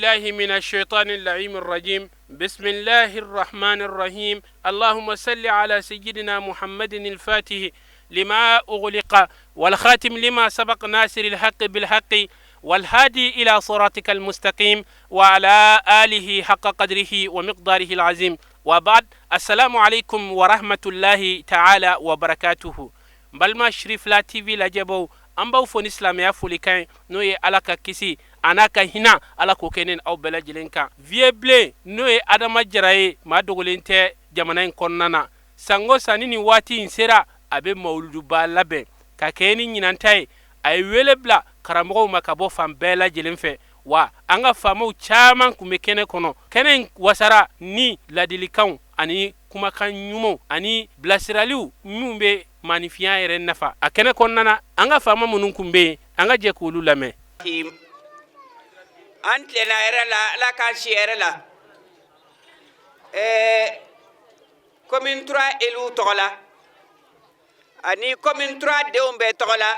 بالله من الشيطان اللعين الرجيم. بسم الله الرحمن الرحيم. اللهم صل على سيدنا محمد الفاتح لما أغلق والخاتم لما سبق ناصر الحق بالحق والهادي إلى صراطك المستقيم وعلى آله حق قدره ومقداره العظيم. وبعد، السلام عليكم ورحمة الله تعالى وبركاته. بلما شريف لا تي في لا جبو أمبو فون إسلام يا فوليكان نوي ألاكا كيسي anaka hina ala ko kenen aw belajilen kan vieble noe adama jaraye ma dogolente jamana konnana sango sanini wati insera abe mauludu ba labe ka keni nyinantai ay welebla karamogo makabo fam belajilen fe wa anga famo chaman kume kene kono kenen wasara ni ladilikan ani kuma kan nyumo ani blasiraliu nyumbe manifiya yere nafa akene konnana anga fama munun kumbe anga je kulu lame antle na era la kan shiere la commune 3 elu tola ani commune 3 de umbe tola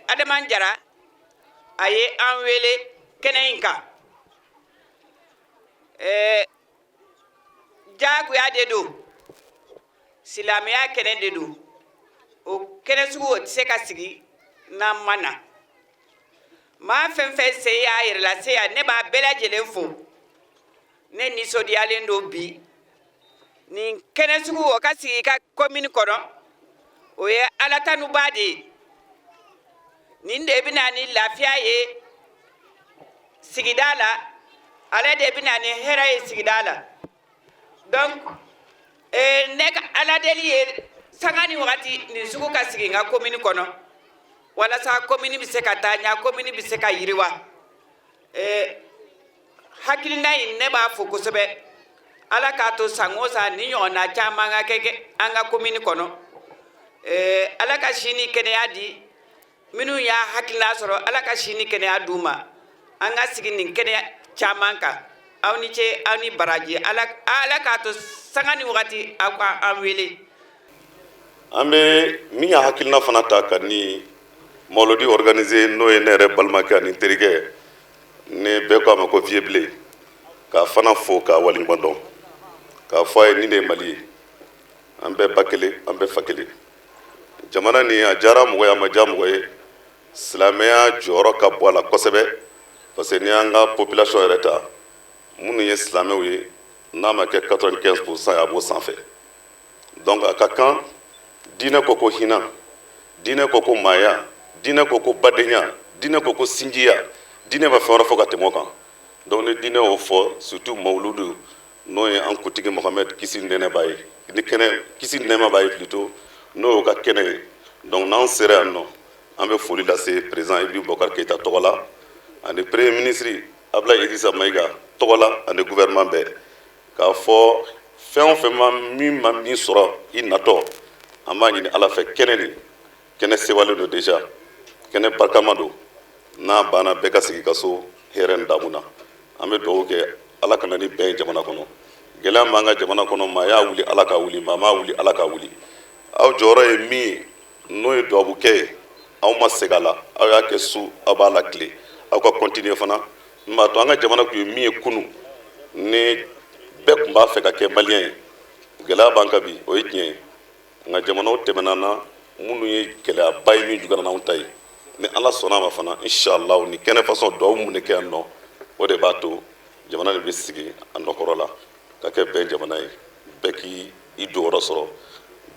adaman jara aye anwele keneinka jagu ya dedu silamiya kenen dedu o kenesugo tseka sigi na mana ma fenfe se ya irla se ya ne ba bela jelen fo ne ni so di alendo bi ni kenesugu o kasi ka commune kono o ye alatanu badi ni de bina ni lafia ye sigidala ala de bina ni hera ye sigidala donc nek ala deli ye sangani wakati ni sugu ka siginga commune kono wala sa commune bi se ka tanya commune bi se ka yiriwa hakilina ne ba fo ko sebe ala ka to sangosa ni yona chama nga keke anga commune kono ala ka shini kene yadi minu ya hakilina soro ala ka shini kene aduma anga sigini kene chama ka awni che awni baraji ala ka to sangani wakati akwa amwele ambe mi ya hakilina fana ta kani Molodi organisé no nere balmaka ni terige ne be ko amako vieble ka fana fo ka wali bandon ka fay ni de mali ambe bakele ambe fakele jamana ni ajara mo ya majam goye islamia joro ka bola kosebe parce que ni anga population reta munu ye islamé wi na ma ke 95% ya bo sans fait donc akakan dina koko hina dina koko maya dina koko badenya dina koko sinjiya dina ba fara foka temokan donc ne dina o fo surtout mauludu noy en kutigi mohammed kisi nene baye ni kene kisi nene baye plutôt no ka kene donc nan sera no ambe foli la c'est présent Ibrahim Bokar Keita togola ande premier ministre Abla Idrissa Maïga togola ande gouvernement be ka fo fema mi soro inato amani ni ala fe kene kene sewale no déjà kene barkamado na bana beka sigi kaso heren damuna ame do ke ala kana ni be jamana kono gela manga jamana kono ma ya wuli ala ka wuli ma wuli ala ka wuli aw joro e mi no e do buke aw ma segala aw ya ke su abala clé aw ko continuer fana ma to anga jamana ko mi e kunu ne be ko ba fe ka ke malien gela banka bi o yitne nga jamana o temenana munu ye kele bay mi jugana na untay ni ala sona ma fana inshallah ni kene façon do mu ne ke no o de bato jamana be sigi andokorola ka ke be jamana yi be ki i do rosoro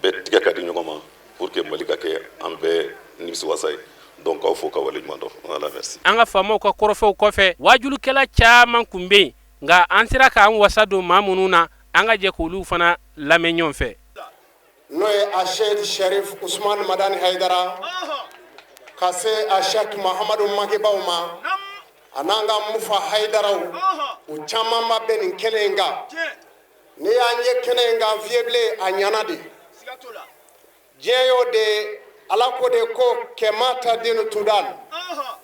be tiga ka di nyoma pour que malika ke ambe ni si wasay donc aw fo ka wali mando wala merci anga famo ko korofo ko fe wajulu kala chaman kumbe nga ansira ka an wasado mamununa anga je ko lu fana lamenyon fe noye a Sheikh Sharif Ousmane Madani Haidara kase a Sheikh Muhammadu Makibawma ananga mufa Haidaraw u caman ba bɛ nin kɛnɛ in kan ni y'an ye kɛnɛ in kan vieble a ɲana de diɲɛ y'o de ala ko de ko kɛma ta den tudal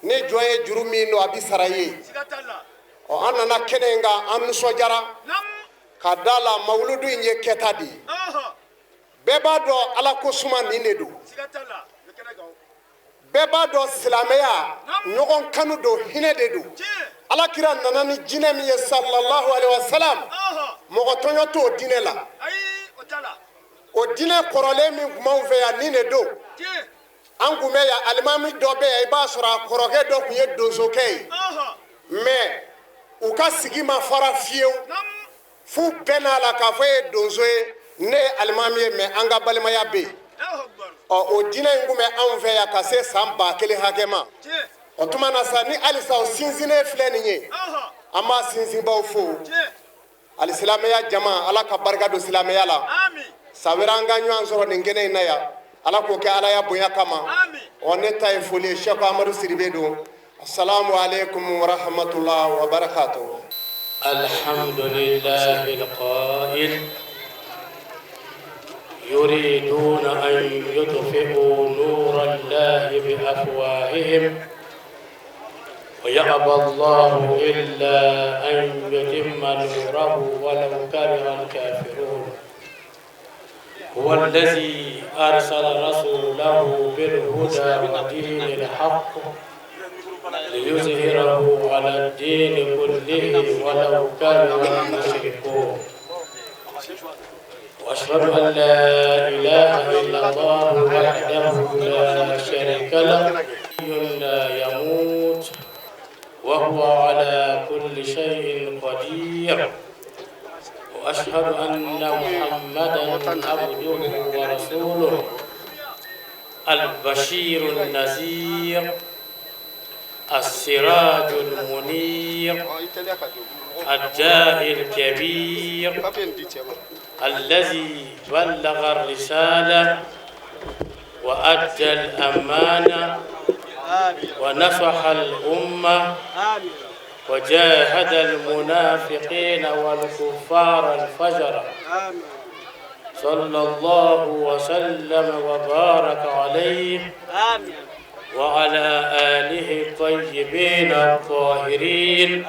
ni jɔn ye juru min don a bi sara ye an nana kɛnɛ in kan an nisɔndiyara ka da la mawuludu in ye kɛta de bɛɛ b'a dɔn ala ko suma nin de don bɛɛ b'a dɔn silamɛya ɲɔgɔn kanu don hinɛ de don alakira nana ni jinɛ min ye sallallahu alaihi wasallam mɔgɔ tɔɲɔ t'o diinɛ la o diinɛ kɔrɔlen min tun b'anw fɛ yan nin de don an tun bɛ yan alimami dɔ bɛ yan i b'a sɔrɔ a kɔrɔkɛ dɔ tun ye donsokɛ ye mais u ka sigi ma fara fiyewu f'u bɛnna a la k'a fɔ e ye donso ye ne ye alimami ye mais an ka balimaya bɛ yen o diinɛ in tun bɛ anw fɛ yan ka se san 1000 hakɛ ma o tuma na sa ni halisa o sinsinnen filɛ nin ye an b'a sinsinbaw fo alisilamɛya jama ala ka barika don silamɛya la sa wɛrɛ an ka ɲɔgɔn sɔrɔ nin kɛnɛ in na yan ala k'o kɛ ala ya bonya kama ne ta ye foli ye Sheikh Amadu Sidibe don assalamu alaikum wa rahmatullahi wa barakatuh. alhamdulillahi alqa'il يريدون أن يطفئوا نور الله بأفواههم ويأبى الله إلا أن يتم نوره ولو كره الكافرون هو الذي أرسل رسوله بالهدى ودين الحق ليظهره على الدين كله ولو كره المشركون وأشهد أن لا إله إلا الله وحده لا شريك له لا يموت وهو على كل شيء قدير وأشهد أن محمدا عبده ورسوله البشير النذير السراج المنير الداعي الكبير الذي بلغ الرسالة وأدى الأمانة ونصح الأمة وجاهد المنافقين والكفار الفجر صلى الله وسلم وبارك عليه وعلى آله الطيبين الطاهرين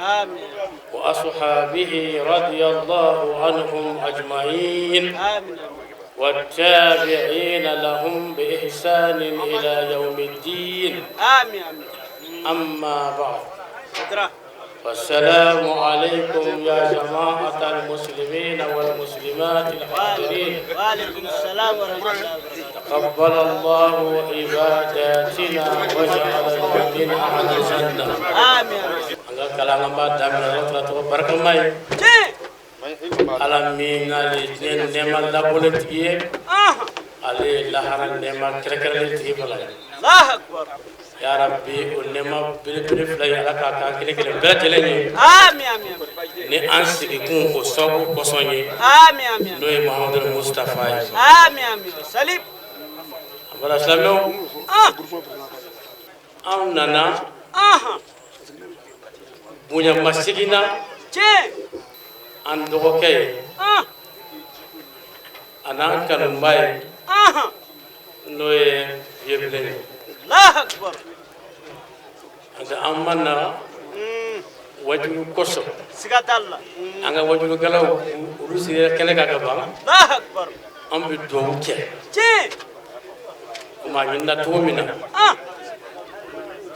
وأصحابه رضي الله عنهم أجمعين والتابعين لهم بإحسان إلى يوم الدين أما بعد والسلام عليكم يا جماعة المسلمين والمسلمات الحاضرين وعليكم السلام ورحمة الله تقبل الله عباداتنا وجعلنا من أهل الجنة آمين كلام بعد دامنا رتلة بركة ماي على الاثنين نعم الله بولتيه على لهرا نعم كركلتيه فلا الله أكبر يا ربي ونعم بلبل فلا يلا كاكا كله بلتلني آمين آمين ni ansiki kun o sabu kosonye آمين آمين no Muhammad Mustafa آمين آمين سليم abara sallo amnana bunya masigina andogo kay anan kanun bay no yeble الله أكبر anda amanna wajulu koso سكت الله anga wajulu galaw rusi kene kaga ba الله أكبر ambi do wuke kuma minna to mina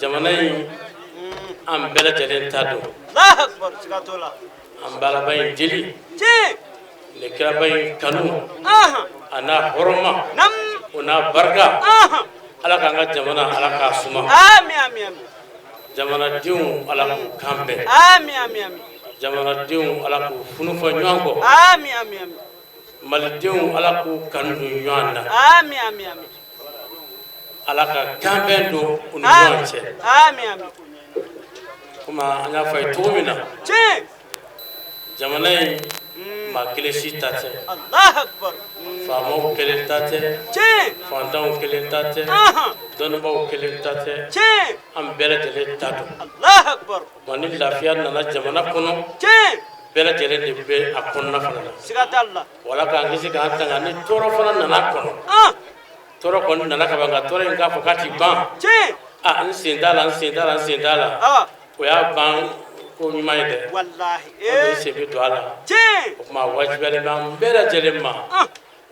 jamanai am bela jalen tado الله أكبر سكت الله am bala bay jeli le kra bay kanu ana horma نم una barga ala ka nga jamana ala ka suma آمين آمين آمين jamana diu ala ku kambe آمين آمين آمين jamana diu ala ku funu fa nyongo آمين آمين آمين mal diu ala ku kandu nyanda آمين آمين آمين ala ka kambe do unwanche آمين آمين kuma anya fay tumina jamana ma kele sitate الله أكبر famo kele tate fantaw kele tate donbaw kele tate am bele tele tato الله أكبر mani lafiya nana jamana kono bele tele de be akonna fana سكت الله wala ka ngisi ka tanga ni toro fana nana kono toro kono nana ka banga toro inga fakati ban an sindala o ya ban ko nyumayde wallahi o se be do ala o kuma wajibale ma bele tele ma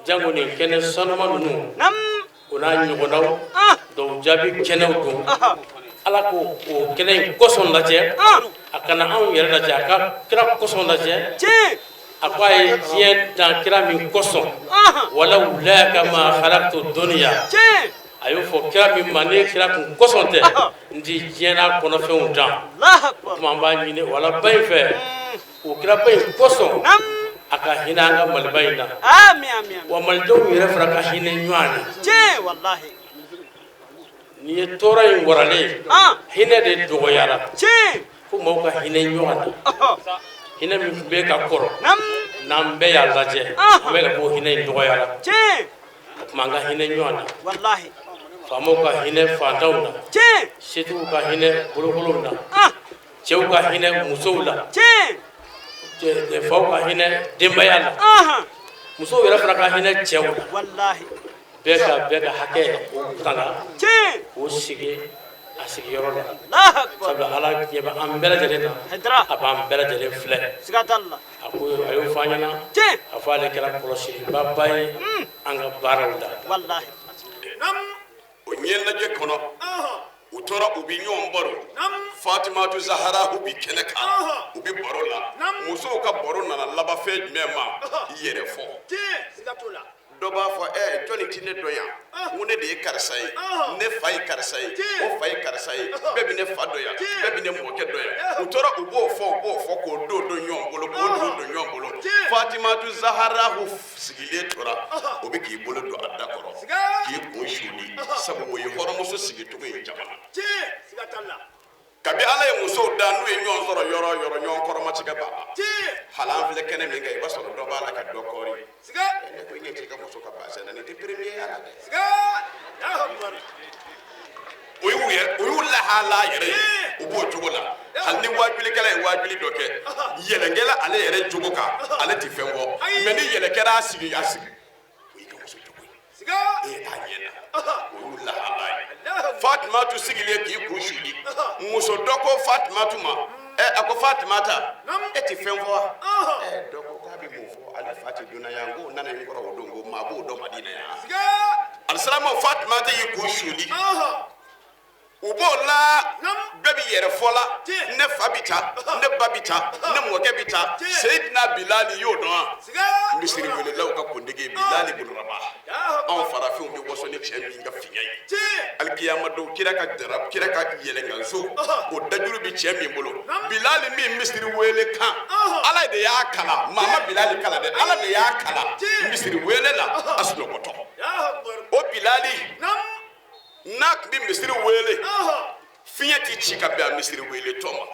jango ni kene sonoma nu nam o o n'a ɲɔgɔnnaw dɔw jaabi kɛnɛw don ala ko o kɛnɛ in kɔsɔn lajɛ a kana anw yɛrɛ lajɛ a ka kira kɔsɔn lajɛ a ko a ye diɲɛ dan kira min kɔsɔn wala wulaka ma khalaqtu dunya a y'o fɔ kira min ma ne kira kun kɔsɔn tɛ n ti diɲɛ n'a kɔnɔfɛnw dan o tuma an b'a ɲini wala ba in fɛ o kira ba in kɔsɔn a ka hinɛ an ka maliba in na wa malidenw yɛrɛ fana ka hinɛ ɲɔgɔn na ni ye tɔɔrɔ in waralen hinɛ de dɔgɔyara fo maaw ka hinɛ ɲɔgɔn na hinɛ min tun bɛ ka kɔrɔ n'an bɛɛ y'a lajɛ an bɛ ka fɔ hinɛ in dɔgɔyara o tuma an ka hinɛ ɲɔgɔn na faamaw ka hinɛ fantanw na setigiw ka hinɛ bolokolow na cɛw ka hinɛ musow la faw ka hinɛ denbaya la musow yɛrɛ fana ka hinɛ cɛw la bɛɛ ka hakɛ o tanga k'o sigi a sigiyɔrɔ la sabula ala ɲɛ bɛ an bɛɛ lajɛlen na a b'an bɛɛ lajɛlen filɛ a ko a y'o fɔ an ɲɛna a fɔ ale kɛra kɔlɔsiliba ye an ka baaraw la o ɲɛ lajɛ kɔnɔ u tora u bi ɲɔgɔn baro fatimatu zahara u bi kɛnɛ kan u bi baro la musow ka baro nana laban fɛn jumɛn ma yɛrɛ fɔ dɔ b'a fɔ jɔnni ti ne dɔn yan n ko ne de ye karisa ye ne fa ye karisa ye o fa ye karisa ye bɛɛ bɛ ne fa dɔn yan bɛɛ bɛ ne mɔkɛ dɔn yan u tora u b'o fɔ k'o don ɲɔgɔn bolo k'o don ɲɔgɔn bolo fatimatu zahara sigilen tora o bɛ k'i bolo don a da kɔrɔ k'i kun suuli sabu o ye hɔrɔnmuso sigicogo ye jamana kabi ala ye musow da n'u ye ɲɔgɔn sɔrɔ yɔrɔ o yɔrɔ ɲɔgɔn kɔrɔmatigɛ b'a la hali an filɛ kɛnɛ min kan i b'a sɔrɔ dɔ b'a la ka dɔ kɔri ne ko ɲɛ t'i ka muso ka bazɛn na nin tɛ premier ye a la dɛ o y'u lahala yɛrɛ ye u b'o cogo la hali ni wajulikɛla ye wajuli dɔ kɛ yɛlɛnkɛla ale yɛrɛ jogo kan ale tɛ fɛn bɔ mɛ ni yɛlɛkɛla a sigi o y'i ka muso jogo ye e t'a ɲɛ na o y'u lahala ye fatimatu sigilen k'i kun suli muso dɔ ko fatimatu ma a ko fatimata e tɛ fɛn fɔ wa dɔ ko k'a bɛ mun fɔ ale fa tɛ donna yan ko nana in kɔrɔ o don ko maa b'o dɔn madina yan alisalama fatimata y'i kun suli u b'o la bɛɛ bi yɛrɛ fɔ la ne fa bi taa ne ba bi taa ne mɔkɛ bi taa seyidina bilali y'o dɔn wa misiri welelaw ka kundigi bilali bin rabah anw farafinw bɛ waso ni cɛ min ka fiɲɛ ye alikiyama don kira ka yɛlɛnkanso o dajuru bi cɛ min bolo bilali min misiri wele kan ala de y'a kala maa ma bilali kala dɛ ala de y'a kala misiri wele la a sunɔgɔtɔ o bilali n'a tun bɛ misiri wele fiɲɛ tɛ ci ka bɛn a misiri wele tɔ ma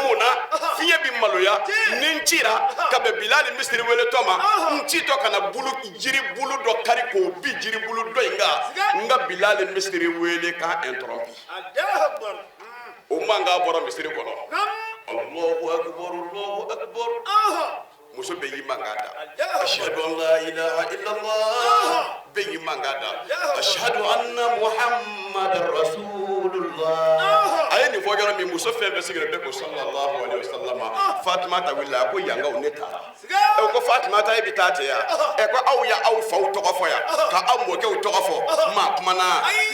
mun na fiɲɛ bɛ maloya ni n cira ka bɛn bilali misiri wele tɔ ma n ci tɔ ka na jiri bulu dɔ kari k'o bi jiri bulu dɔ in kan n ka bilali misiri wele k'a interrompi o man k'a bɔra misiri kɔnɔ Allahu akbar Allahu akbar muso bɛ y'i man k'a da ashhadu an la ilaha illallah bɛ y'i man k'a da ashhadu anna muhammadar rasulullah a ye nin fɔ yɔrɔ min muso fɛn fɛn sigira bɛɛ ko sallallahu alaihi wasallam fatimata wulila a ko yankaw ne taara ko fatimata e bɛ taa ten yan ko aw y'aw faw tɔgɔ fɔ yan ka aw mɔkɛw tɔgɔ fɔ maa kumana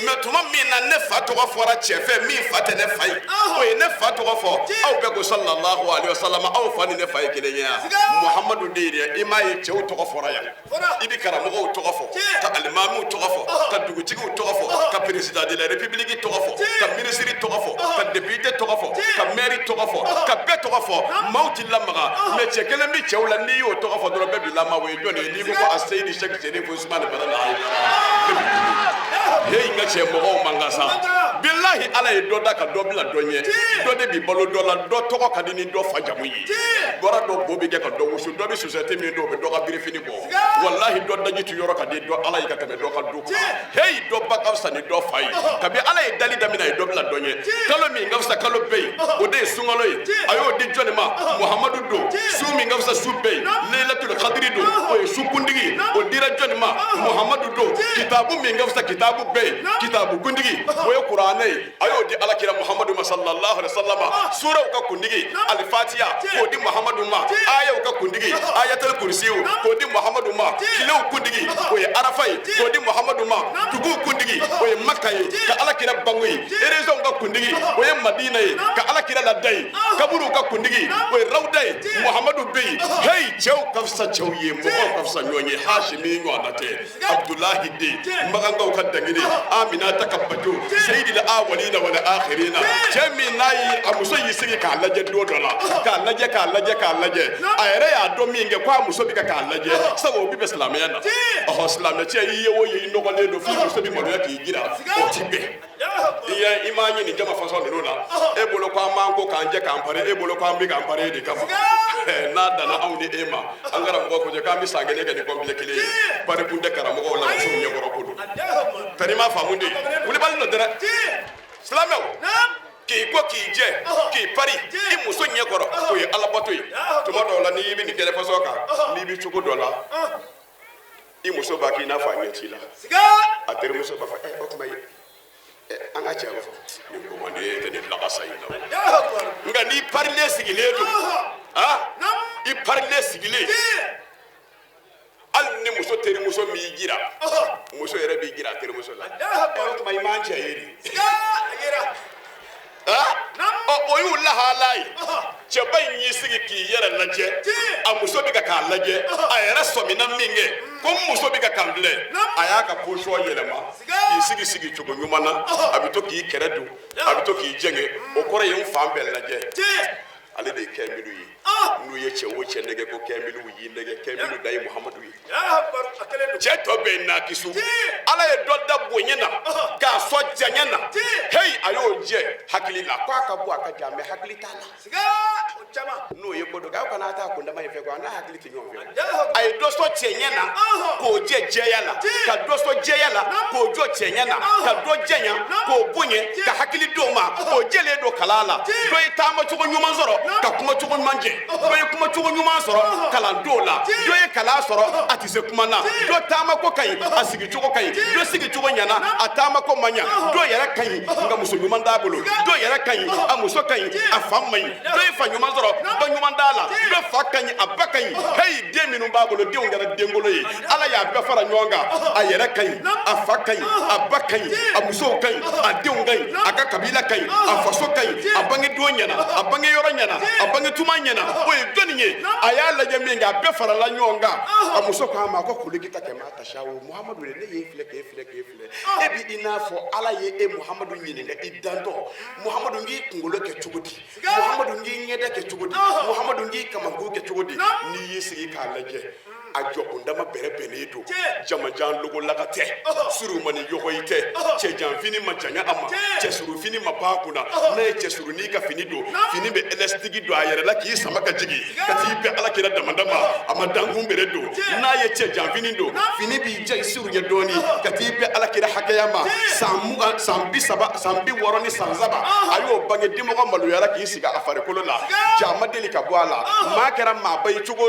mɛ tuma min na ne fa tɔgɔ fɔra cɛ fɛ min fa tɛ ne fa ye o ye ne fa tɔgɔ fɔ aw bɛɛ ko sallallahu alaihi wasallam aw fa ni ne fa ye kelen ye yan muhammadu de ye i m'a ye cɛw tɔgɔ fɔra yan i bɛ karamɔgɔw tɔgɔ fɔ ka alimamuw tɔgɔ fɔ ka dugutigiw tɔgɔ fɔ ka président de la république tɔgɔ fɔ ka ministre tɔgɔ fɔ ka député tɔgɔ fɔ ka maire tɔgɔ fɔ ka bɛɛ tɔgɔ fɔ maaw ti lamaga mɛ cɛ kelen bɛ cɛw la n'i y'o tɔgɔ fɔ dɔrɔn bɛɛ b'i lamaga o ye jɔn ye n'i ko ko a seyidi sɛki sɛni ko usumani balala he n ka cɛ mɔgɔw man kan sa bilahi ala ye dɔ da ka dɔ bila dɔ ɲɛ dɔ de b'i balo dɔ la dɔ tɔgɔ ka di ni dɔ fa jamu ye bɔra dɔ bo bɛ kɛ ka dɔ wusu dɔ bɛ société min dɔw bɛ dɔ ka birifini bɔ walahi dɔ daji tu yɔrɔ ka di dɔ ala ye ka tɛmɛ dɔ ka du kan heyi dɔ ba ka fisa ni dɔ fa ye kabi ala ye dali daminɛ a ye dɔ bila dɔ ɲɛ kalo min ka fisa kalo bɛɛ ye o de ye sunkalo ye a y'o di jɔnni ma muhamadu don su min ka fisa su bɛɛ ye leilatul kadiri don o ye su kuntigi o dira jɔnni ma muhamadu don kitabu min ka fisa kitabu bɛɛ ye kitabu kuntigi o ye kuranɛ ye ayo di alakira muhammadu sallallahu alaihi wasallam sura ka kundigi al-fatiha ko di muhammadu ma aya ka kundigi ayatul kursi ko di muhammadu ma kilo kundigi ko ya arafai ko di muhammadu ma tugu kundigi ko ya makkai ka alakira bangui erezo ka kundigi ko ya madina ka alakira ladai kaburu ka kundigi ko raudai muhammadu bi hey chew kafsa chewye mo kafsa nyonye hashimi ngwanate abdullahi de maganga ka dangine amina takabbatu sayyidil awwalina wal akhirina jemi nayi amuso yisigi ka laje dodola ka laje ayere ya do minge kwa muso bi ka laje sawo bi islamiyya na oh islamiyya ce yiye wo yi no gole do fi muso bi mo ya ki gira o tibe iya imani ni jama faso ni rola e bolo kwa manko kanje kampare e bolo kwa mbi kampare de kafa na dana awni ema angara mo ko je ka mi sangene ke ni ko bi kile pare kunde karamo ko la so nye goro kudu tarima famundi wuli bal no dara islamiyya ki ko ki je ki pari i muso nye goro ko ye alabato yi to mo do la ni bi ni kele faso ka ni bi chugo dola i muso ba ki na fa nye tila a tere muso ba fa o kuma yi anga chago ni ko mande te ni la basay na nga ni parle sigile do i parle sigile al ni muso tere muso mi gira muso yere bi gira tere muso la o kuma imanje yeri o yu la halai che ban yi sigi ki yere laje a muso bi ka laje a yere so mi na minge ko muso bi ka kandle aya ka posho yelema ki sigi chugo nyumana abito ki keredu abito ki jenge o kore yin fambe laje ale de kemilu yi nu ye che wo che nege ko kemilu yi nege kemilu dai muhammadu yi che to be na kisu ala e dodda bonyena ka so janyana hey ayo je hakili la kwa ka bu aka jame hakili tala no ye bodo ga kana ta ko ndama yefe ko na hakili ti nyon fe ay do so chenyana ko je jeyala ka do so jeyala ko jo chenyana ka do jenya ko bunye ka hakili do ma ko jele do kalala do itama chugo nyuma zoro ka kuma chugo manje do kuma chugo nyuma zoro kala dola do e kala zoro atise kuma na do tama ko kai asigi chugo kai do sigi chugo nyana atama ko manya do yara kai nga muso nyuma ndabulu do yara kai amuso kai afamai do e fa nyuma zoro ba nyuma ndala do fa kai abakai hey de minu babulu de ngara dengolo yi ala ya be fara nyonga ayara kai afakai abakai amuso kai adungai aka kabila kai afaso kai abange do nyana abange yoro nyana abange tuma nyana o e doninye ayala je minga be fara la nyonga amuso ko ama ko kuligita ke mata shawo muhammadu le ye file e bi ina fo ala ye e muhammadu nyini le idanto muhammadu ngi ngolo ke chugudi muhammadu ngi nyede ke chugudi muhammadu ngi kamangu ke chugudi ni yisi ka laje ajo ndama bere benedo jama jan logo lagate suru mani yohoite che jan fini majanya ama che suru fini mapakuna na che suru ni ka fini do fini be elastigi do ayere la ki sama ka jigi kati be ala kira damandama ama dangu bere do na ye che jan fini do fini bi je suru ye doni kati be ala kira hakayama sambi saba sambi woroni sanzaba ayo bange dimo ko malu yara ki siga afare kolola jama delika bwala makara ma bay chugo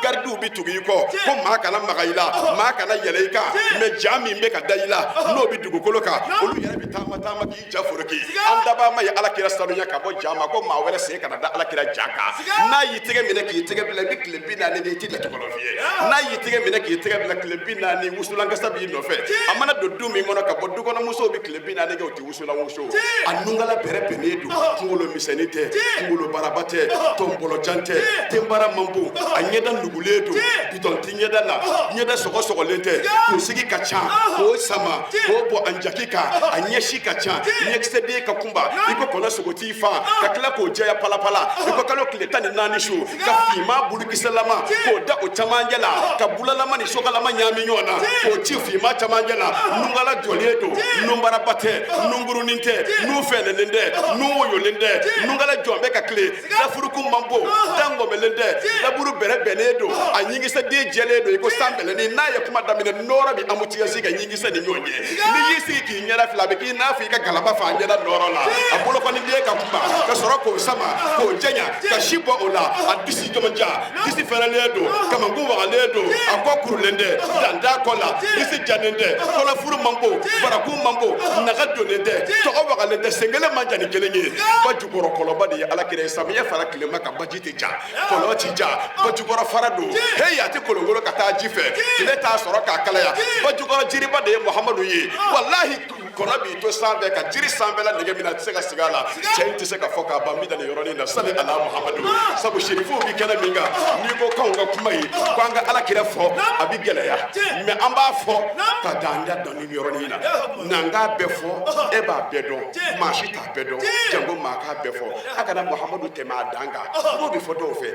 gardu bi tugi ko makala magaila makala yeleika me jami me ka daila no bi dugu koloka olu yara bi tama ki jaforoki andaba ma ya alakira salunya ka bo jama ko ma wele se kana da alakira jaka na yitege mine ki yitege bla bi klebi na ne ti da kolofie na yitege mine ki yitege bla klebi na ni wusulanga sabi no fe amana do dumi ngono ka boddu kono muso bi klebi na ne ga ti wusula wuso anungala bere benedu ngolo misenite ngolo barabate tombolo jante tembara mambu anyeda nuguledo biton tinyeda la nyeda soko lete ko sigi kacha ko sama ko bo anjakika anyeshi kacha nyexede ka kumba iko kono sogoti fa kakla ko jeya palapala iko kalo kleta ni nani shu ka fima bulu kisalama ko da o chamangela ka bulala mani shokala manyami nyona ko chifi ma chamangela nungala joledo numbara bate nunguru ninte nu felelende nu woyolende nungala jombe ka kle da furukum mambo dango melende da buru bere benedo anyingi se den jɛlen don i ko san bɛlɛnin n'a ye kuma daminɛ nɔrɔ bi amutiyazi ka ɲinkisɛ ni ɲɔgɔn ye n'i y'i sigi k'i ɲɛda fila a bɛ k'i n'a fɔ i ka galaba fa ɲɛda nɔrɔ la a bolokɔniden ka kuma ka sɔrɔ k'o sama k'o jɛɲa ka si bɔ o la a disi jɔnja disi fɛrɛlen don kamankun wagalen don a kɔ kurulen tɛ danda kɔ la disi janen tɛ kɔnɔfuru man bon barakun man bon naga donnen tɛ tɔgɔ wagalen tɛ sen kelen man jan ni kelen ye ba jukɔrɔ kɔlɔba de ye alakira ye samiyɛ fara tilema kan baji tɛ ja kɔlɔ ti ja ba jukɔrɔ fara don heyi a tɛ kolongolo ka taa ji fɛ tile t'a sɔrɔ k'a kalaya ba jukɔrɔ jiriba de ye muhamadu ye walahi kɔnɔ b'i to sanfɛ ka jiri sanfɛla nɛgɛ min na a tɛ se ka sigi a la cɛ in tɛ se ka fɔ k'a ban n bɛ dan nin yɔrɔnin na sani ala muhamadu sabu sherifuw bi kɛnɛ min kan n'i ko k'anw ka kuma ye ko an ka alakira fɔ a bɛ gɛlɛya mɛ an b'a fɔ ka dan an ka dan nin yɔrɔnin na n'an k'a bɛɛ fɔ e b'a bɛɛ dɔn maa si t'a bɛɛ dɔn janko maa k'a bɛɛ fɔ a kana muhamadu tɛmɛ a dan kan n'o bɛ fɔ dɔw fɛ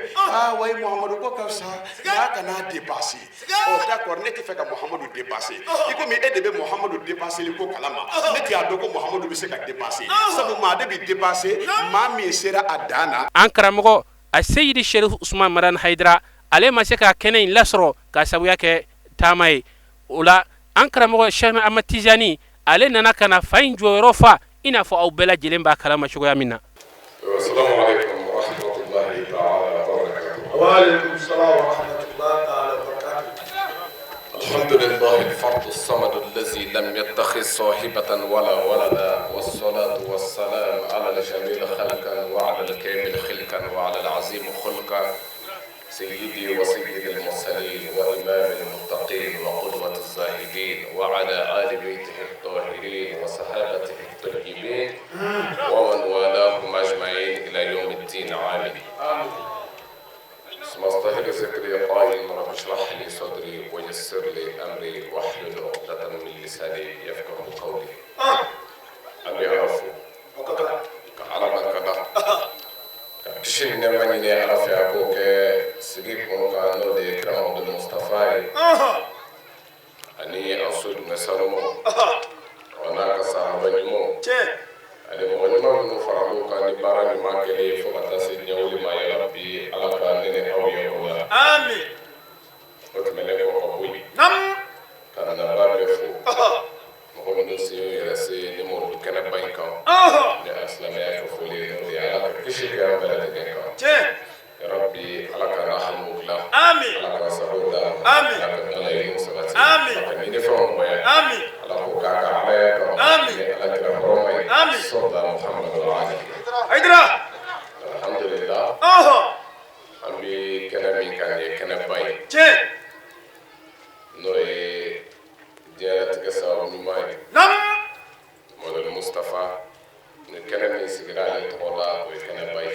wayi muhamadu ko ka fisa nka a kana depase d'accord ne tɛ fɛ ka muhamadu depase i komi e de bɛ muhamadu depaseli ko kalama ne tɛ a dɔn ko muhamadu bɛ se ka depase sabu maa de bɛ depase maa min sera a dan na. an karamɔgɔ a seyidi sherif usman madan haidara ale ma se ka kɛnɛ in lasɔrɔ ka sabuya kɛ taama ye o la an karamɔgɔ shɛkhna ahmad tijani ale nana ka na fa in jɔyɔrɔ fa i n'a fɔ aw bɛɛ lajɛlen b'a kalama cogoya min na. Assalamu alaikum wa rahmatullahi ta'ala wa barakatuh. Wa alaikum salam wa rahmatullahi ta'ala wa barakatuh. الحمد لله الفرد الصمد الذي لم يتخذ صاحبة ولا ولدا والصلاة والسلام على الجميل خلقا وعلى الكامل خلقا وعلى العظيم خلقا سيدي وسيد المرسلين وإمام المتقين وقدوة الزاهدين وعلى آل بيته الطاهرين وصحابته الطيبين ومن والاهم أجمعين إلى يوم الدين آمين. ثم استهل ذكري قائل رب اشرح لي صدري ويسر لي امري واحلل عقدة من لساني يفقه قولي. أبي عرفو كعربا كذا كشين نماني عرف يعقوك سجيك مكانو دي كرام عبد المصطفى أني أصود مسالمو وانا كصحابة نمو ani mɔgɔ ɲuman minnu farala u kan ni baara ɲuman kɛlen fo ka taa se ɲɛwuli ma ya rabbi ala ka ne ni aw ye o la amin o tɛmɛnen kɔ ka bɔ yen ka naba bɛɛ fo mɔgɔ minnu se y'u yɛrɛ se ni mɔdu kɛnɛba in kan ni asilamɛya kɛ foli ye n'o ye ala ka kisi kɛ an bɛɛ lajɛlen kan ya rabbi ala ka rahamu dilan ala ka sago da ala ka dalayimu sabati ala ka ɲinifɛnw nɔgɔya ala ko k'a ka alaya kan ni ala kira hɔrɔma ye صلى محمد عليه Haidara alhamdulillah an bɛ kɛnɛ min kan ye kɛnɛba ye n'o ye diɲɛlatigɛ sababu ɲuman ye Mawlana Mustafa ni kɛnɛ min sigira ale tɔgɔ la o ye kɛnɛba ye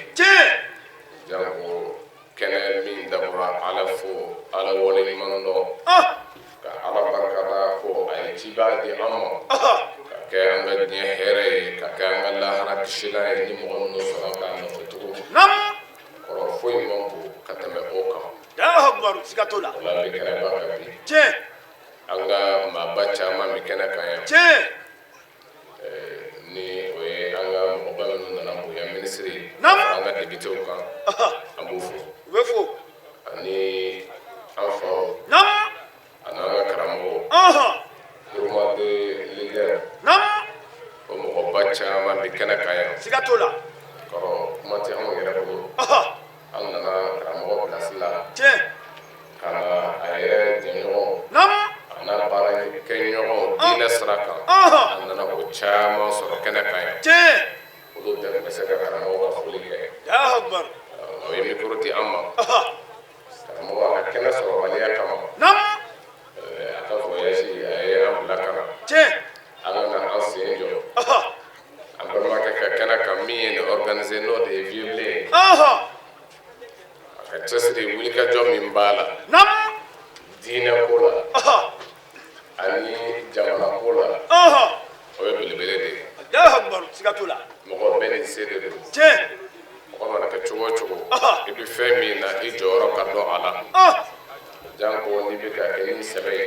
janko kɛnɛ min dabɔra ala fo ala waleɲuman dɔn ka ala barikada ko a ye ciba di an ma kɛ an ka diɲɛ hɛrɛ ye ka kɛ an ka lahara kisilan ye ni mɔgɔ minnu sɔnna k'a nɔfɛ cogo kɔrɔ foyi man bon ka tɛmɛ o kan o la an bɛ kɛnɛba kan bi an ka maaba caman bɛ kɛnɛ kan yan ni o ye an ka mɔgɔba minnu nana bonya minisiri an ka debitew kan an b'u fo ani an faw ani an ka karamɔgɔw groupement de leaders o mɔgɔba caman bɛ kɛnɛ kan yan kɔrɔ kuma tɛ anw yɛrɛ bolo an nana karamɔgɔ pilasi la ka na a yɛrɛ jɛɲɔgɔn a n'a baarakɛɲɔgɔn diinɛ sira kan an nana o caman sɔrɔ kɛnɛ kan yan olu bɛɛ tun bɛ se ka karamɔgɔ ka foli kɛ o ye mikoro di an ma karamɔgɔ a ka kɛnɛ sɔrɔbaliya kama a ka voyage a ye an bila ka na an ka na an sen jɔ an balimakɛ ka kɛnɛ kan min ye nin organiser n'o de ye vieux blé a ka cɛsiri wulikajɔ min b'a la diinɛ ko la ani jamana ko la o ye belebele de ye mɔgɔ bɛɛ ni se de don mɔgɔ mana kɛ cogo o cogo i bɛ fɛn min na i jɔyɔrɔ ka dɔn a la janko n'i bɛ ka kɛ ni sɛbɛ ye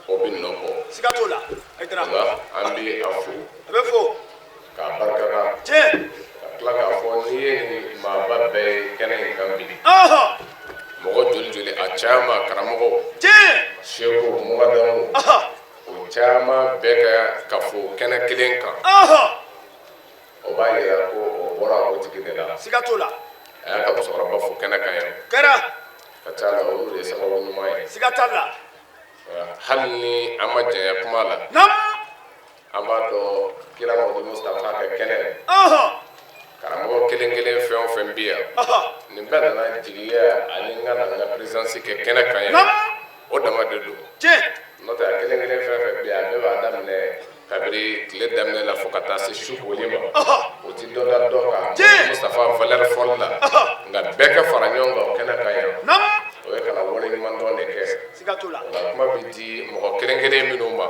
o bɛ nɔ bɔ o la an bɛ a fo k'a barikada ka tila k'a fɔ n'i ye nin maaba bɛɛ ye kɛnɛ in kan bi mɔgɔ o b'a yira ko o bɔra o tigi de la siga t'o la a y'a ka musokɔrɔba fo kɛnɛ kan yan kɛra ka ca la olu de ye sababu ɲuman ye siga t'a la hali ni an ma janya kuma la nam an b'a dɔn kira Mamadu Mustafa ka kɛnɛ karamɔgɔ kelen kelen fɛn o fɛn bi yan nin bɛɛ nana jigiya ani n ka na n ka présidence kɛ kɛnɛ kan yan o dama de don n'o tɛ a kelen kelen fɛn fɛn bi yan a bɛɛ b'a daminɛ kabiri tile daminɛ la fo ka taa se su koli ma o ti dɔ da dɔ kan Mustafa valeur fɔli la nka bɛɛ ka fara ɲɔgɔn kan o kɛnɛ kan yan o ye kana wale ɲuman dɔn de kɛ siga t'o la o la kuma bɛ di mɔgɔ kelen kelen minnu ma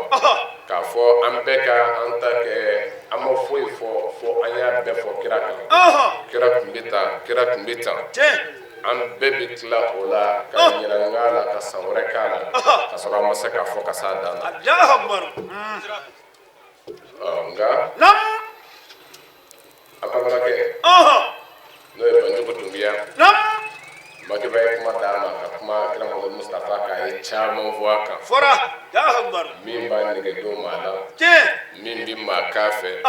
k'a fɔ an bɛɛ ka an ta kɛ an ma foyi fɔ fo an y'a bɛɛ fɔ kira kan kira tun bɛ tan kira tun bɛ tan an bɛɛ bɛ tila o la ka ɲininka la ka san wɛrɛ k'a la ka sɔrɔ an ma se k'a fɔ ka s'a dan na nka a balimakɛ n'o ye Banjugu Dunbiya Makiba ye kuma d'a ma ka kuma kira Mamadu Mustafa k'a ye caman fɔ a kan min b'a nege don maa la min bɛ maa k'a fɛ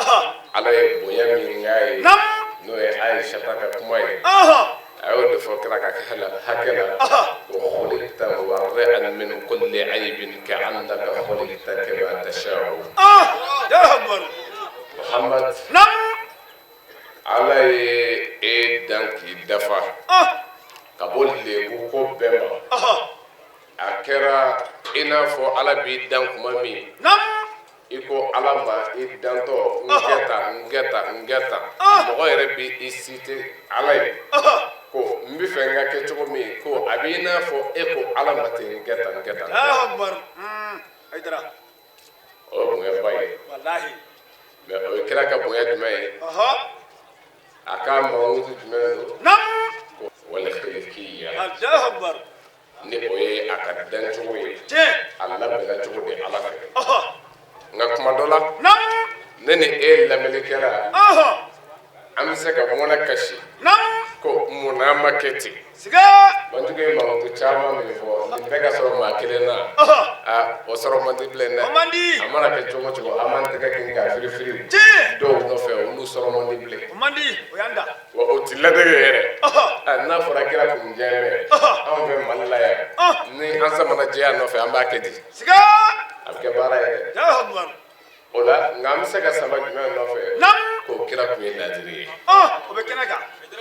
ala ye bonya min k'a ye n'o ye Ayisata ka kuma ye a y'o de fɔ kira ka hakɛ la wa khuliqta mubarra'an min kulli aybin ka'annaka khuliqta kama tasha'u Muhammad ala ye e dan k'i dafa ka bɔ lebu ko bɛɛ ma a kɛra i n'a fɔ ala b'i dan kuma min i ko ala ma i dantɔ n kɛ tan mɔgɔ yɛrɛ bɛ i cité ala ye ko n bɛ fɛ n ka kɛ cogo min ko a b'i n'a fɔ e ko ala ma ten n kɛ tan o ye bonyaba ye mais o ye kira ka bonya jumɛn ye a ka mankutu jumɛn don wala khilikiya ni o ye a ka dancogo ye a labɛnna cogo di ala fɛ nka kuma dɔ la ne ni e lamɛnnikɛla an bɛ se ka mɔnɛ kasi ko mun n'an ma kɛ ten Banjugu ye mankutu caman min fɔ nin bɛɛ ka sɔrɔ maa kelen na o sɔrɔ man di bilen dɛ a mana kɛ cogo o cogo an b'an tɛgɛ kɛ k'a firifiri dɔw nɔfɛ olu sɔrɔ man di bilen wa o ti ladege yɛrɛ n'a fɔra kira kun diɲɛ bɛ anw fɛ Mali la yan ni an samana jɛya nɔfɛ an b'a kɛ di a bɛ kɛ baara ye dɛ o la nka an bɛ se ka sama jumɛn nɔfɛ k'o kira kun ye ladiri ye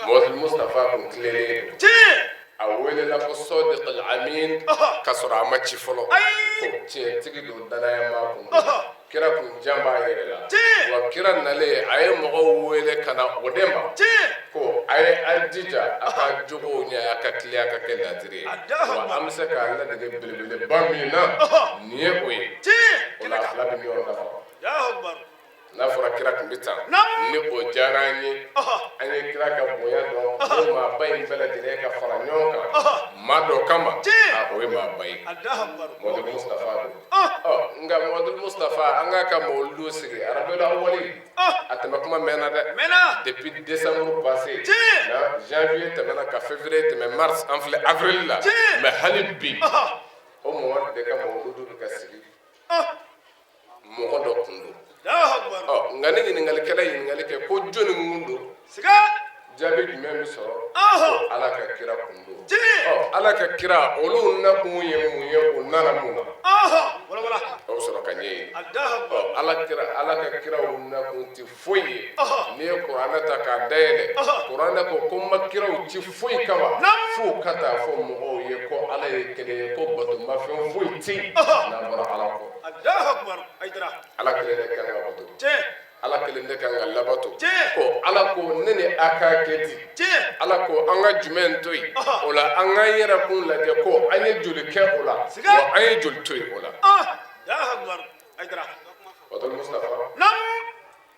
Mamadu Mustafa kun tilelen don a welela ko Sadiq al-Amin ka sɔrɔ a ma ci fɔlɔ ko tiɲɛtigi don danaya ma kun kira kun jan b'a yɛrɛ la wa kira nalen a ye mɔgɔw wele ka na o de ma ko a ye an jija a ka jogow ɲɛ a ka tiliya ka kɛ ladiri ye wa an bɛ se k'a ladege belebeleba min na nin ye o ye o la fila bɛ ɲɔgɔn dafa n'a fɔra kira kun bɛ tan ni o diyara an ye an ye kira ka bonya dɔn o maa ba in bɛɛ lajɛlen ka fara ɲɔgɔn kan maa dɔ kama o ye maa ba ye Mamadu Mustafa don nka Mamadu Mustafa an k'a ka mawulidu sigi Rabiul Awwal a tɛmɛ kuma mɛnna dɛ depuis décembre passé janvier tɛmɛna ka février tɛmɛ mars an filɛ avril la mais hali bi o Mamadu de ka mawulidu bɛ ka sigi mɔgɔ dɔ kun don nka ni ɲininkalikɛla ye ɲininkali kɛ ko jɔnni mun don jaabi jumɛn bɛ sɔrɔ ko ala ka kira kun don ala ka kira olu nakun ye mun ye o nana mun na o bɛ sɔrɔ ka ɲɛ ye ala ka kira olu nakun tɛ foyi ye n'i ye kuranɛ ta k'a dayɛlɛ kuranɛ ko ko n ma kiraw ci foyi kama fo ka taa fɔ mɔgɔw ye ko ala ye kelen ye ko batomafɛn foyi tɛ yen n'a bɔra ala kɔ ala kelen de kan ka bato ala kelen de kan ka labato ko ala ko ne ni a ka kɛ di ala ko an ka jumɛn to yen o la an k'an yɛrɛ kun lajɛ ko an ye joli kɛ o la wa an ye joli to yen o la Mamadu Mustafa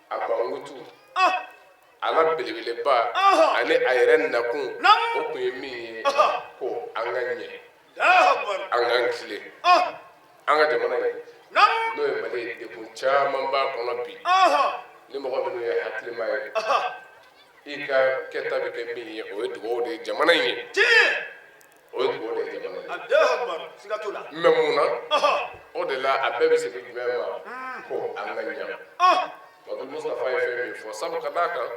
a mankutu ala belebeleba ani a yɛrɛ nakun o kun ye min ye ko an ka ɲɛ an k'an tilen an ka jamana ye n'o ye Mali ye dekun caman b'a kɔnɔ bi ni mɔgɔ minnu ye hakilima ye i ka kɛta bɛ kɛ min ye o ye dugawu de ye jamana in ye o ye dugawu de ye jamana in ye mais mun na o de la a bɛɛ bɛ segin jumɛn ma ko an ka ɲa Madu Mustafa ye fɛn min fɔ sabu ka d'a kan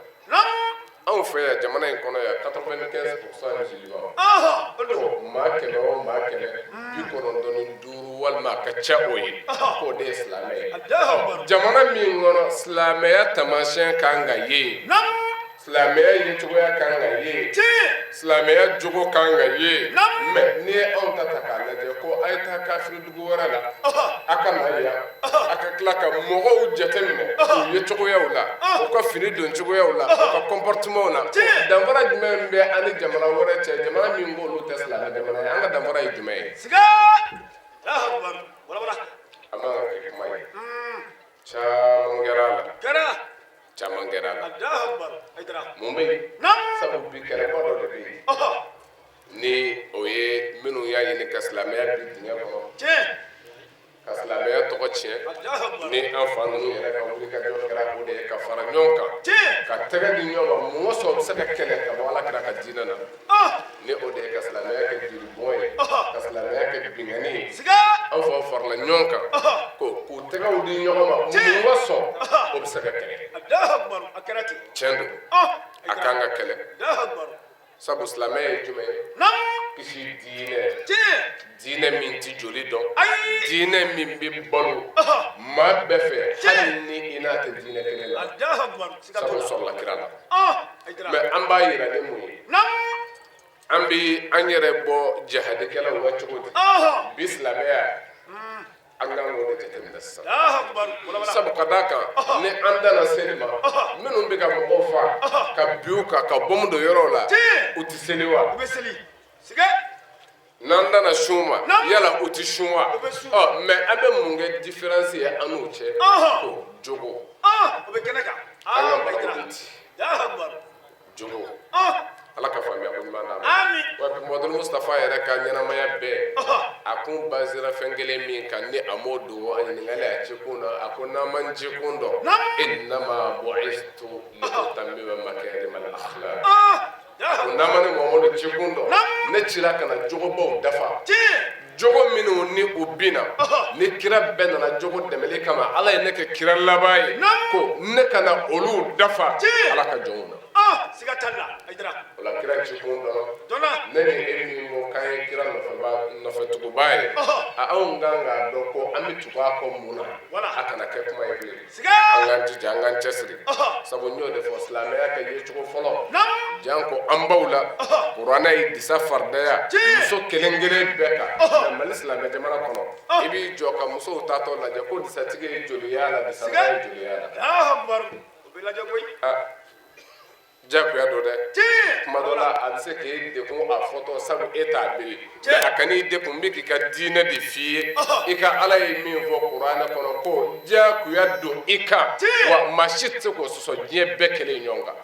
anw fɛ yan jamana in kɔnɔ yan 95% musulman maa kɛmɛ o maa kɛmɛ 95 walima a ka ca o ye k'o de ye silamɛ ye jamana min kɔnɔ silamɛya taamasiyɛn kan ka ye silamɛya yecogoya kan ka ye silamɛya jogo kan ka ye mɛ n'i ye anw ta k'a lajɛ ko a ye taa kafiri dugu wɛrɛ la a ka na yan a ka tila ka mɔgɔw jateminɛ u ye cogoyaw la u ka fini don cogoyaw la u ka comportementw la danfara jumɛn bɛ an ni jamana wɛrɛ cɛ jamana min b'olu tɛ silamɛ jamana ye an ka danfara ye jumɛn ye a man ka kɛ kuma ye caman kɛra a la caman kɛra a la mun bɛ yen sabu bi kɛlɛba dɔ de bɛ yen ni o ye minnu y'a ɲini ka silamɛya bi dingɛ kɔnɔ ka silamɛya tɔgɔ tiɲɛ ni an fa ninnu yɛrɛ ka wuli ka jɔ kɛra o de ye ka fara ɲɔgɔn kan ka tɛgɛ di ɲɔgɔn ma mɔgɔ sɔrɔ bɛ se ka kɛlɛ ka bɔ ala kira ka diinɛ na ni o de ye ka silamɛya kɛ jiribɔn ye ka silamɛya kɛ binkani ye an faw farala ɲɔgɔn kan k'u tɛgɛw di ɲɔgɔn ma mɔgɔ sɔn o bɛ se ka kɛlɛ tiɲɛ don a kan ka kɛlɛ sabu silamɛya ye jumɛn ye kisi diinɛ min ti joli dɔn diinɛ min bɛ balo maa bɛɛ fɛ hali ni i n'a tɛ diinɛ kelen la sabu sɔrɔla kira la mɛ an b'a yira ni mun ye an bɛ an yɛrɛ bɔ jihadikɛlaw la cogo di bi silamɛya an kan k'o de jateminɛ sisan sabu ka d'a kan ni an danna seli ma minnu bɛ ka mɔgɔw fa ka bin u kan ka bɔmu don yɔrɔw la u tɛ seli wa n'an danna sun ma yala u tɛ sun wa mɛ an bɛ mun kɛ différence ye an n'u cɛ ko jogo an ka mɔgɔw bɛ ten jogo ala ka faamuya ko ɲuman na wa bi Muhamadu Mustafa yɛrɛ ka ɲɛnamaya bɛɛ a kun basera fɛn kelen min kan ni a m'o don a ɲininkali a cikun na a ko n'an man cikun dɔn innama bu'istu liutammima makarima al-akhlaq a ko n'an ma ni Muhamadu cikun dɔn ne cira ka na jogobaw dafa jogo minnu ni u bina ni kira bɛɛ nana jogo dɛmɛli kama ala ye ne kɛ kira laban ye ko ne ka na olu dafa ala ka jɔnw na ola kira cikun dɔn ne ni e min ko k'an ye kira nɔfɛtuguba ye anw kan k'a dɔn ko an bɛ tugu a kɔ mun na a kana kɛ kuma ye bilen an k'an jija an k'an cɛsiri sabu n y'o de fɔ silamɛya ka ye cogo fɔlɔ jan ko an baw la kuranɛ ye disa faridaya muso kelen kelen bɛɛ kan mali silamɛ jamana kɔnɔ i b'i jɔ ka musow taatɔ lajɛ ko disatigi ye joliya la disaba ye joliya la jagoya do dɛ kuma dɔ la a bɛ se k'e dekun a fɔtɔ sabu e t'a biri mɛ a ka n'i dekun n bɛ k'i ka diinɛ de f'i ye i ka ala ye min fɔ kuranɛ kɔnɔ ko jagoya don i kan wa maa si tɛ se k'o sɔsɔ diɲɛ bɛɛ kelen ɲɔgɔn kan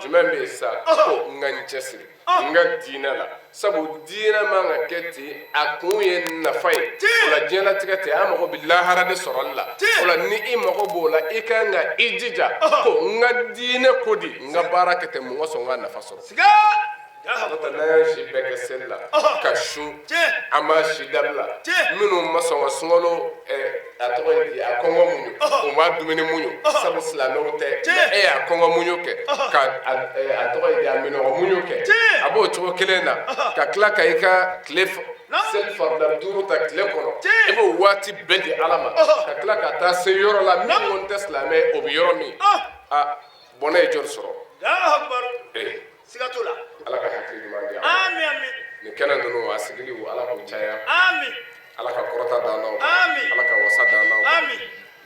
jumɛn bɛ yen sa ko n ka n cɛsiri n ka diinɛ la sabu diinɛ man ka kɛ ten a kun ye nafa ye o la diɲɛlatigɛ ten an mago bɛ lahara de sɔrɔli la o la ni i mago b'o la i kan ka i jija ko n ka diinɛ ko di n ka baara kɛ ten mun ka sɔn n ka nafa sɔrɔ n'o tɛ n'an y'an si bɛɛ kɛ seli la ka sun an b'a si dabila minnu ma sɔn ka sunkalo a tɔgɔ ye di a kɔngɔ muɲu u ma dumuni muɲu sabu silamɛw tɛ mɛ e y'a kɔngɔ muɲu kɛ ka a tɔgɔ ye di a minɔgɔ muɲu kɛ a b'o cogo kelen na ka tila ka i ka tile seli farida 5 ta tile kɔnɔ i b'o waati bɛɛ di ala ma ka tila ka taa se yɔrɔ la min kɔni tɛ silamɛ ye o bɛ yɔrɔ min bɔnɛ ye jɔli sɔrɔ siga t'o la ala ka hakili ɲuman di an ma nin kɛnɛ ninnu a sigili ala k'u caya ala ka kɔrɔta d'an na ala ka wasa d'an na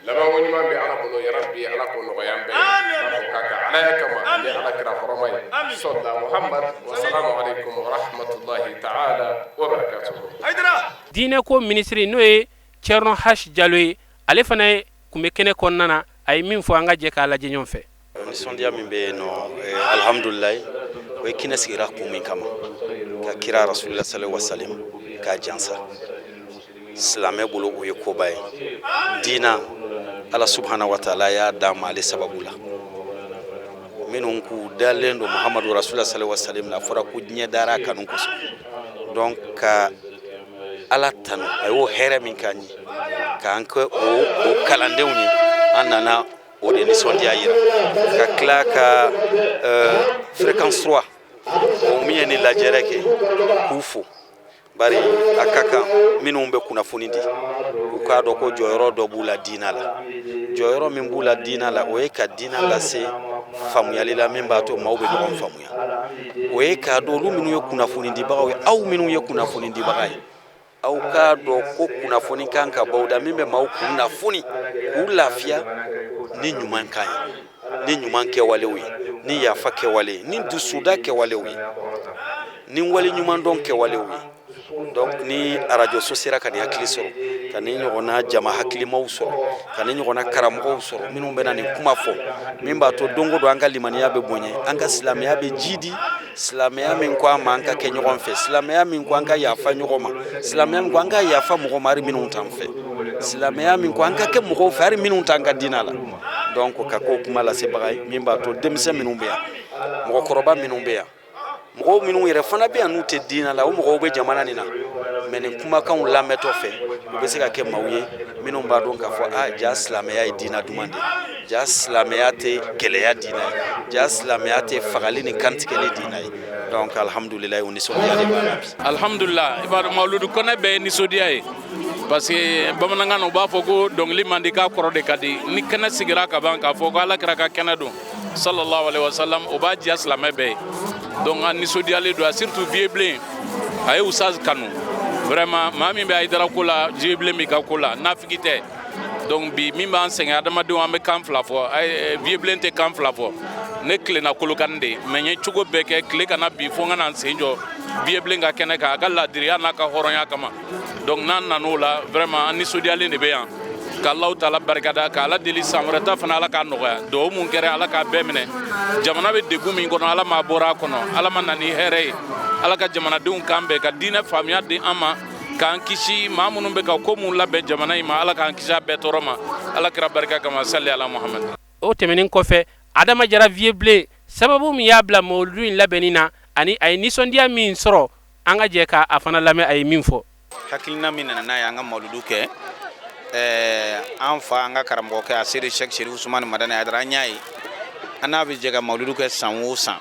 laban ko ɲuman bɛ ala bolo yarabi ala k'o nɔgɔya an bɛɛ ye ala k'a kɛ ala ya kama ni ala kira hɔrɔma ye sɔlila muhammad wasalamu alaikum wa rahmatulahi ta'ala wa barakatuhu. diinɛ ko minisiri n'o ye Thierno Hash Diallo ye ale fana ye kun bɛ kɛnɛ kɔnɔna na a ye min fɔ an ka jɛ k'a lajɛ ɲɔgɔn fɛ. nisɔndiya min bɛ yen nɔ alhamdulilayi o ye kɛnɛ sigira kun min kama ka kira rasulillah sallallahu alaihi wasallam k'a jansa silamɛ bolo o ye koba ye diina ala subhanahu wa ta'ala y'a d'a ma ale sababu la minnu k'u dalen don muhamadu rasulillah sallallahu alaihi wasallam la fɔra ko diɲɛ dara kanu kosɔn donc ka ala tanu a y'o hɛrɛ min k'an ye k'an kɛ o kalandenw ye an nana o de nisɔndiya yira ka tila ka fréquence 3 o min ye ni lajɛrɛ kɛ k'u fo bari a ka kan minnu bɛ kunnafoni di u k'a dɔn ko jɔyɔrɔ dɔ b'u la diina la jɔyɔrɔ min b'u la diina la o ye ka diina lase faamuyali la min b'a to maaw bɛ ɲɔgɔn faamuya o ye k'a dɔn olu minnu ye kunnafoni dibagaw ye aw minnu ye kunnafoni dibaga ye aw k'a dɔn ko kunnafoni kan ka bɔ da min bɛ maaw kunnafoni k'u lafiya ni ɲuman kan ye ni ɲuman kɛwalew ye ni yafa kɛwale ye ni dusuda kɛwalew ye ni wale ɲuman dɔn kɛwalew ye donc ni radio so sera ka ni hakili sɔrɔ ka ni ɲɔgɔnna jama hakilimaw sɔrɔ ka ni ɲɔgɔnna karamɔgɔw sɔrɔ minnu bɛ na nin kuma fɔ min b'a to don o don an ka limaniya bɛ bonya an ka silamɛya bɛ jidi silamɛya min ko an ma an ka kɛ ɲɔgɔn fɛ silamɛya min ko an ka yafa ɲɔgɔn ma silamɛya min ko an ka yafa mɔgɔ ma hali minnu t'an fɛ silamɛya min ko an ka kɛ mɔgɔw fɛ hali minnu t'an ka diinɛ la donc ka k'o kuma lasebaga ye min b'a to denmisɛn minnu bɛ yan mɔgɔkɔrɔba minnu bɛ yan mɔgɔw minnu yɛrɛ fana bɛ yan n'u tɛ diinɛ la o mɔgɔw bɛ jamana nin na mais nin kumakanw lamɛntɔ fɛ u bɛ se ka kɛ maaw ye minnu b'a dɔn k'a fɔ ja silamɛya ye diinɛ duman de ye ja silamɛya tɛ gɛlɛya diinɛ ye ja silamɛya tɛ fagali ni kantigɛli diinɛ ye donc alhamdulilayi o nisɔndiya de b'a la bi. alhamdulilah i b'a dɔn mawuludu kɔnɛ bɛɛ ye nisɔndiya ye parce que bamanankan na u b'a fɔ ko dɔnkili man di k'a kɔrɔ de ka di ni kɛnɛ sigira ka ban k'a fɔ ko alakira ka kɛnɛ don sallallahu alaihi wasallam o b'a diya silamɛ bɛɛ ye donc a nisɔndiyalen don surtout vieux bilen a ye usaz kanu vraiment maa min bɛ Hayidara ko la vieux bilen min ka ko la nafiki tɛ donc bi min b'an sɛgɛn adamadenw an bɛ kan fila fɔ vieux bilen tɛ kan fila fɔ ne tilenna Kolokani de mais n ye cogo bɛɛ kɛ tile kana bi fo n ka na n sen jɔ vieux bilen ka kɛnɛ kan a ka ladiriya n'a ka hɔrɔnya kama donc n'an nan'o la vraiment an nisɔndiyalen de bɛ yan ka Alahu taala barikada ka Ala deli san wɛrɛ ta fana Ala k'a nɔgɔya duwawu mun kɛra Ala k'a bɛɛ minɛ jamana bɛ degun min kɔnɔ Ala m'a bɔra a kɔnɔ Ala ma na ni hɛrɛ ye Ala ka jamanadenw kan bɛn ka diinɛ faamuya di an ma k'an kisi maa minnu bɛ ka ko mun labɛn jamana in ma Ala k'an kisi a bɛɛ tɔɔrɔ ma Ala kira barika kama salli ala Muhammad. O tɛmɛnen kɔfɛ Adama Jara vieux bilen sababu min y'a bila mawuludu in labɛnni na ani a ye nisɔndiya min sɔrɔ an ka jɛ ka a fana lamɛn a ye min fɔ. Hakilina min nana n'a ye an ka mawuludu kɛ an fa an ka karamɔgɔkɛ a seri Sheikh Sherif Usmani Madani Hayidara an y'a ye an n'a bɛ jɛ ka mawuludu kɛ san o san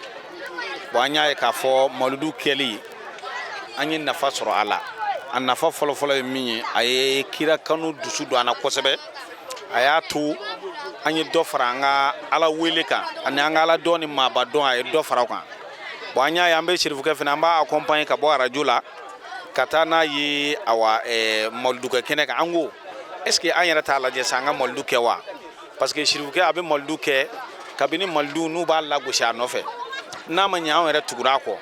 bon an y'a ye k'a fɔ mawuludu kɛli an ye nafa sɔrɔ a la a nafa fɔlɔfɔlɔ ye min ye a ye kira kanu dusu don an na kosɛbɛ a y'a to an ye dɔ fara an ka Ala wele kan ani an ka Ala dɔn ni maaba dɔn a ye dɔ fara o kan bon an y'a ye an bɛ Sherifukɛ fana an b'a accompagner ka bɔ radio la ka taa n'a ye awa mawuludukɛ kɛnɛ kan an ko est ce que an yɛrɛ t'a lajɛ sa an ka mawuludu kɛ wa parce que Sherifukɛ a bɛ mawuludu kɛ kabini mawuludu n'u b'a lagosi a nɔfɛ n'a ma ɲɛ an yɛrɛ tugura a kɔ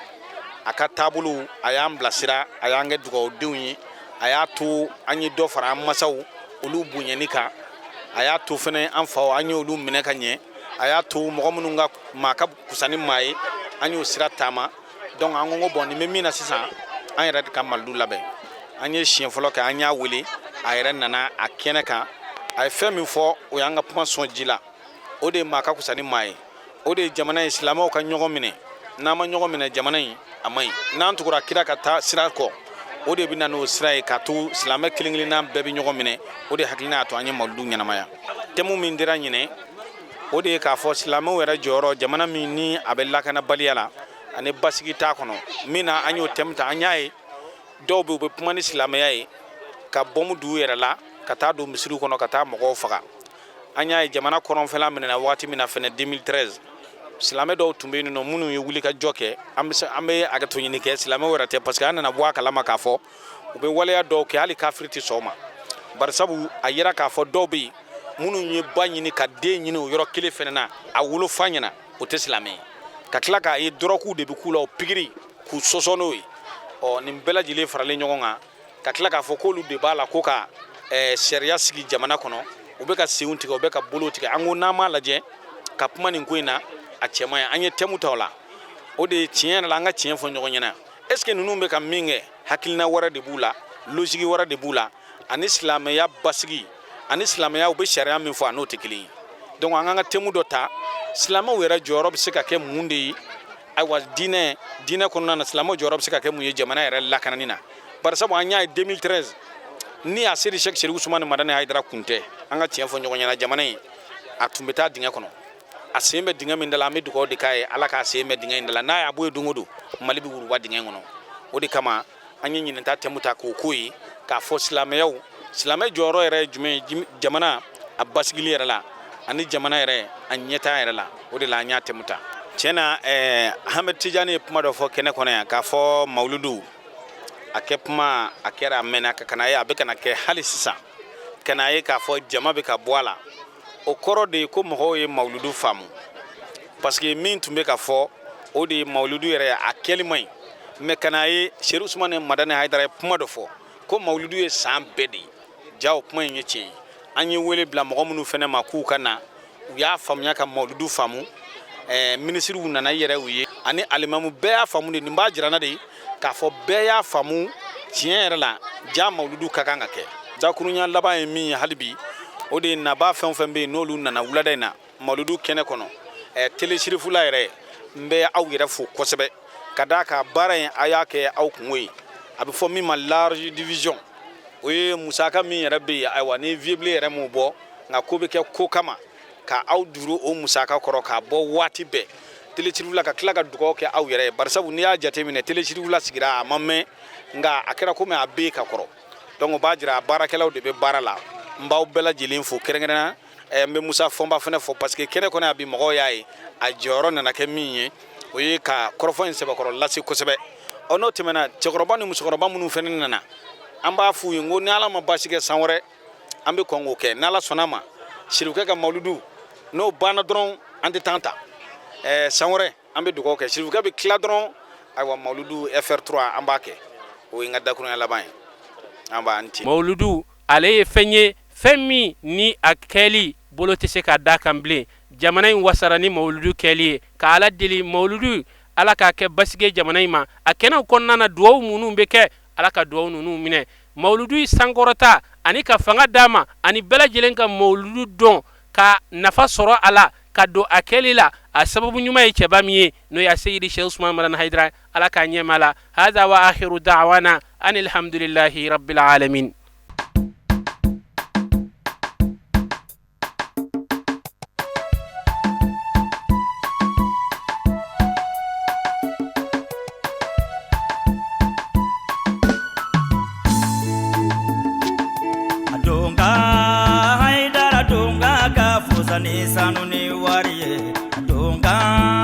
a ka taabolo a y'an bilasira a y'an kɛ dugawudenw ye a y'a to an ye dɔ fara an masaw olu bonyani kan a y'a to fɛnɛ an faw an y'olu minɛ ka ɲɛ a y'a to mɔgɔ minnu ka maa ka kusa ni maa ye an y'o sira taama donc an ko bon nin bɛ min na sisan an yɛrɛ ka mawuludu labɛn an ye siɲɛ fɔlɔ kɛ an y'a wele a yɛrɛ nana a kɛnɛ kan a ye fɛn min fɔ o y'an ka kuma sɔn ji la o de ye maa ka kusa ni maa ye o de ye jamana in silamɛw ka ɲɔgɔn minɛ n'an ma ɲɔgɔn minɛ jamana in a man ɲi n'an tugura kira ka taa sira kɔ o de bɛ na n'o sira ye k'a to silamɛ kelen kelenna bɛɛ bɛ ɲɔgɔn minɛ o de hakilina y'a to an ye mawuludu ɲɛnamaya thème min dira ɲinɛ o de ye k'a fɔ silamɛw yɛrɛ jɔyɔrɔ jamana min ni a bɛ lakanabaliya la ani basigi t'a kɔnɔ min na an y'o thème ta an y'a ye dɔw bɛ u bɛ kuma ni silamɛya ye ka bɔmu du yɛrɛ la ka taa don misiriw kɔnɔ ka taa mɔgɔw faga an y'a ye jamana kɔrɔnfɛla minɛna waati min na fɛnɛ 2013 silamɛ dɔw tun bɛ yen nɔ minnu ye wuli ka jɔ kɛ an bɛ a to ɲini kɛ silamɛw yɛrɛ tɛ parce que an nana bɔ a kalama k'a fɔ u bɛ waleya dɔw kɛ hali kafiri tɛ sɔn o ma bari sabu a yira k'a fɔ dɔw bɛ yen minnu ye ba ɲini ka den ɲini o yɔrɔ kelen fɛnɛ na a wolofa ɲɛna o tɛ silamɛ ye ka tila k'a ye dɔrɔkuw de bɛ k'u la o pikiri k'u sɔsɔ n'o ye ɔ nin bɛɛ lajɛlen faralen ɲɔgɔn kan ka tila k'a fɔ k'olu de b'a la ko ka sariya sigi jamana kɔnɔ u bɛ ka senw tigɛ u bɛ ka bolo tigɛ an ko n'an m'a lajɛ ka kuma nin ko in na a cɛman ye an ye thème ta o la o de ye tiɲɛ yɛrɛ la an ka tiɲɛ fɔ ɲɔgɔn ɲɛna est ce que ninnu bɛ ka min kɛ hakilina wɛrɛ de b'u la logique wɛrɛ de b'u la ani silamɛya basigi ani silamɛya u bɛ sariya min fɔ a n'o tɛ kelen ye donc an ka thème dɔ ta silamɛw yɛrɛ jɔyɔrɔ bɛ se ka kɛ mun de ye ayiwa diinɛ kɔnɔna na silamɛw jɔyɔrɔ bɛ se ka kɛ mun ye jamana yɛrɛ lakanani na bari sabu an y'a ye 2013 ni a seri Sheikh Sherif Usmani Madani Hayidara kun tɛ an ka tiɲɛ fɔ ɲɔgɔn ɲɛna jamana in a tun bɛ taa dingɛ kɔnɔ a sen bɛ dingɛ min da la an bɛ dugawu de k'a ye ala k'a sen bɛ dingɛ in da la n'a y'a bɔ yen don o don mali bɛ wuruba dingɛ kɔnɔ o de kama an ye ɲinɛta tɛmu ta k'o k'o ye k'a fɔ silamɛ jɔyɔrɔ yɛrɛ ye jumɛn ye jamana a basigili yɛrɛ la ani jamana yɛrɛ a ɲɛtaa yɛrɛ la o de la an y'a tɛmu ta tiɲɛ na Ahmed Tijani ye kuma dɔ fɔ kɛnɛ kɔnɔ yan k'a fɔ mawuludu a kɛ kuma a kɛra a mɛnna ka kana ye a bɛ kana kɛ hali sisan kana ye k'a fɔ jama bɛ ka bɔ a la o kɔrɔ de ye ko mɔgɔw ye mawuludu faamu parce que min tun bɛ ka fɔ o de ye mawuludu yɛrɛ a kɛli man ɲi mais kana ye Seydou Ousmane Madani Haidara ye kuma dɔ fɔ ko mawuludu ye san bɛɛ de ye ja o kuma in ye tiɲɛ ye an ye wele bila mɔgɔ minnu fɛnɛ ma k'u ka na u y'a faamuya ka mawuludu faamu minisiriw nana yɛrɛ u ye ani alimamu bɛɛ y'a faamu de nin b'a jirana de k'a fɔ bɛɛ y'a faamu tiɲɛ yɛrɛ la ja mawuludu ka kan ka kɛ dakurunya laban ye min ye hali bi o de ye naba fɛn o fɛn bɛ yen n'olu nana wulada in na mawuludu kɛnɛ kɔnɔ telesirifula yɛrɛ n bɛ aw yɛrɛ fo kosɛbɛ ka d'a ka baara in a y'a kɛ aw kungo ye a bɛ fɔ min ma large division o ye musaka min yɛrɛ bɛ yen ayiwa ni vible yɛrɛ m'o bɔ nka ko bɛ kɛ ko kama ka aw duru o musaka kɔrɔ k'a bɔ waati bɛɛ telesirifula ka tila ka dugawu kɛ aw yɛrɛ ye barisabu n'i y'a jateminɛ telesirifula sigira a ma mɛn nka a kɛra komi a bɛ ka kɔrɔ donc o b'a jira baarakɛlaw de bɛ baara la n b'aw bɛɛ lajɛlen fo kɛrɛnkɛrɛnnenya n bɛ Musa Fɔnba fana fɔ parce que kɛnɛ kɔnɔ a bi mɔgɔw y'a ye a jɔyɔrɔ nana kɛ min ye o ye ka kɔrɔfɔ in sɛbɛkɔrɔ lase kosɛbɛ n'o tɛmɛna cɛkɔrɔba ni musokɔrɔba minnu fana nana an b'a f'u ye ko ni ala ma baasi kɛ san wɛrɛ an bɛ kɔn k'o kɛ ni ala sɔnna ma sirikɛ ka mawuludu n'o banna dɔrɔn an tɛ temps ta san wɛrɛ an bɛ dugawu kɛ sirikɛ bɛ tila dɔrɔn ayiwa mawuludu FR3 an b'a kɛ o ye n ka dakurunya laban ye an b'an ti mawuludu ale ye fɛn ye fɛn min ni a kɛli bolo tɛ se ka da kan bilen jamana in wasara ni mawuludu kɛli ye ka ala deli mawuludu ala k'a kɛ basige jamana in ma a kɛnɛw kɔnɔna na duwawu minnu bɛ kɛ ala ka duwawu ninnu minɛ mawuludu sankɔrɔta ani ka fanga d'a ma ani bɛɛ lajɛlen ka mawuludu dɔn ka nafa sɔrɔ a la ka don a kɛli la a sababu ɲuman ye cɛba min ye n'o ye Seydi Sheikh Ousmane Madani Haidara ala k'a ɲɛma la hada wa akhiru da'wana anil hamdulillahi rabbil alamin Ni sanu ni wari ye donga